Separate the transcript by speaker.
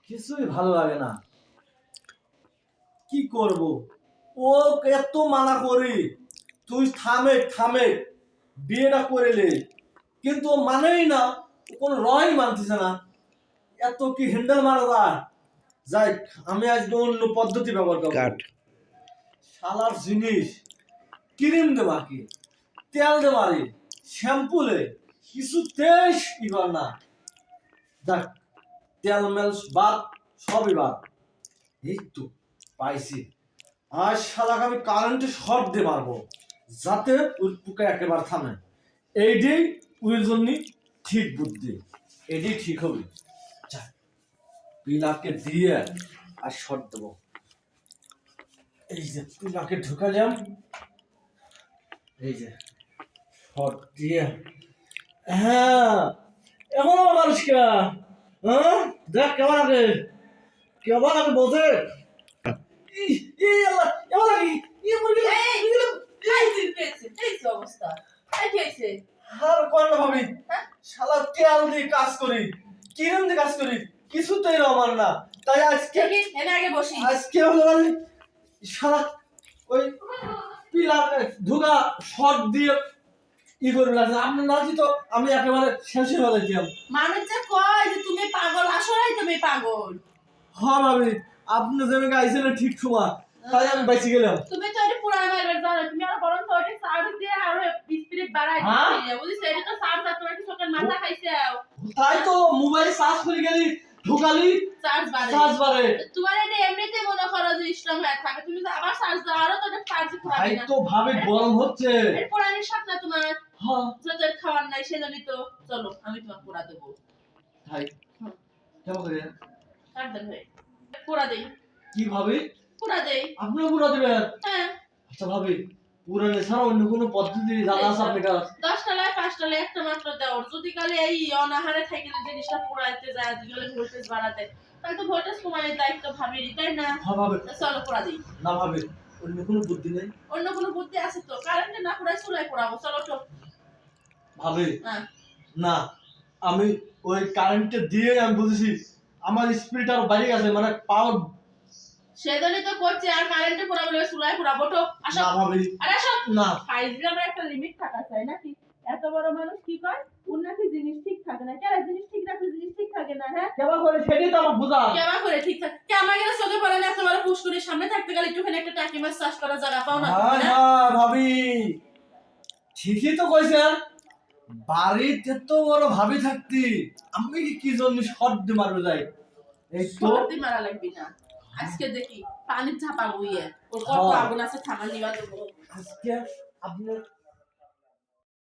Speaker 1: কিছুই ভালো লাগে না। কি করব? ও এত মানা করি তুই থামে থামে বিয়েটা করে লে, কিন্তু ও মানেই না, কোনো রয় মানতেছে না। এত কি হ্যান্ডেল মারা যায়? যাই, আমি আজকে অন্য পদ্ধতি ব্যবহার করব। শালার জিনিস ক্রিম দে মাখি, তেল দে মারি, শ্যাম্পুলে কিছুতেই ইবার না। দেখ, তেল মেল বাদ, সবই বাদ। এই তো পাইছি। আর শালাকে আমি কারেন্টে শর্ট দিয়ে মারবো, যাতে ওর পোকা একেবারে থামে। এইটাই ওর জন্য ঠিক বুদ্ধি, এটাই ঠিক হবে। পিলাকে দিয়ে আর শর্ট দেবো। এই যে পিলাকে ঢুকালাম, এই যে শর্ট দিয়ে। হ্যাঁ, এমন মানুষকে, হ্যাঁ দেখ কেমন আগে, কেমন আগে বলতে কিছুতেই আমার না। তাই আজকে আজকে হলো সারা ওই পিলার ধুকা শর্ট দিয়ে ই করে লাগছে। আপনি না তো আমি একেবারে শেষে হয়ে দিলাম।
Speaker 2: মানুষ যে কয় যে তুমি পাগল, আসলেই তুমি পাগল।
Speaker 1: হ্যাঁ ভাবি, আপনি যে আমাকে আইছেন ঠিক সময়, তাই আমি বেঁচে গেলাম।
Speaker 2: তুমি তো এটা পুরা মারবে জানো, তুমি আর বরং তো ওটা সার্চ দিয়ে আর স্পিরিট বাড়াই দিতে বুঝিস, এটা তো সার্চ আর তোমার কি সকাল মাথা খাইছাও।
Speaker 1: তাই তো মোবাইল চার্জ করে গেলি ঢুকালি
Speaker 2: চার্জ বাড়ে তোমার এটা এমনিতে মনে করো যে স্ট্রং হয়ে থাকে, তুমি তো আবার চার্জ দাও আরো তো এটা চার্জ পুরাবে না।
Speaker 1: তাই তো ভাবে গরম হচ্ছে।
Speaker 2: এর পুরানি সাথ না তোমার,
Speaker 1: হ্যাঁ
Speaker 2: যতর খাওয়ার নাই সেজন্যই তো। চলো আমি তোমাকে পুরা দেব।
Speaker 1: ভাই কেমন করে
Speaker 2: কাট দেন ভাই, পুরা দেই।
Speaker 1: কি ভাবে
Speaker 2: পুরা দেই?
Speaker 1: আপনি পুরা দিবেন?
Speaker 2: হ্যাঁ।
Speaker 1: আচ্ছা ভাবি, পুরানে ছাড়া অন্য কোনো পদ্ধতি জানা আছে আপনার কাছে?
Speaker 2: 10 টালায় 5 টালায় একটা মাত্র দাও, যদি কালে এই অনাহারে থেকে জিনিসটা পুরাইতে যায়, দিলে ভোল্টেজ বাড়াতে, তাহলে তো ভোল্টেজ কমানোর দায়িত্ব ভাবিরই, তাই না?
Speaker 1: হ্যাঁ ভাবি।
Speaker 2: চলো পুরা দিই।
Speaker 1: না ভাবি, অন্য কোনো বুদ্ধি নেই?
Speaker 2: অন্য কোনো বুদ্ধি আছে তো, কারেন্টে না পুরাই চুলাই পুরাবো। চলো তো
Speaker 1: ভাবি।
Speaker 2: হ্যাঁ
Speaker 1: না, আমি ওই কারেন্টে দিয়ে আমি বুঝেছি আমার স্পিড আর বাইরে গেছে, মানে পাওয়ার।
Speaker 2: সেজন্যই তো করছি, আর কারেন্টে পুরাবো না, চুলাই পুরাবো। তো আসো।
Speaker 1: না ভাবি।
Speaker 2: আরে আসো
Speaker 1: না,
Speaker 2: ফাইজলামের একটা লিমিট থাকা চাই নাকি? এত বড় মানুষ কি কয় উন্নতি জিনিস ঠিক থাকে না, কেন জিনিস ঠিক রাখলে জিনিস ঠিক থাকে না? হ্যাঁ
Speaker 1: কেমন করে সেটাই তো আমার বোঝা।
Speaker 2: কেমন করে ঠিক থাকে? কে আমার গেলে চোখে পড়ে না? এত বড় পুষ্করির সামনে থাকতে গেলে একটুখানি একটা টাকি মাছ চাষ করার জায়গা পাও না?
Speaker 1: হ্যাঁ হ্যাঁ ভাবি, ঠিকই তো কইছেন। বাড়িতে তো বড় ভাবি থাকতি, আমি কি জন্য শর্ট দিয়ে মারবে যাই? এই তো
Speaker 2: সর্দি মারা লাগবি না। আজকে দেখি পানির ঝাপা বইয়ে ওর কত আগুন আছে থামা নিবা দেবো।
Speaker 1: আজকে আপনি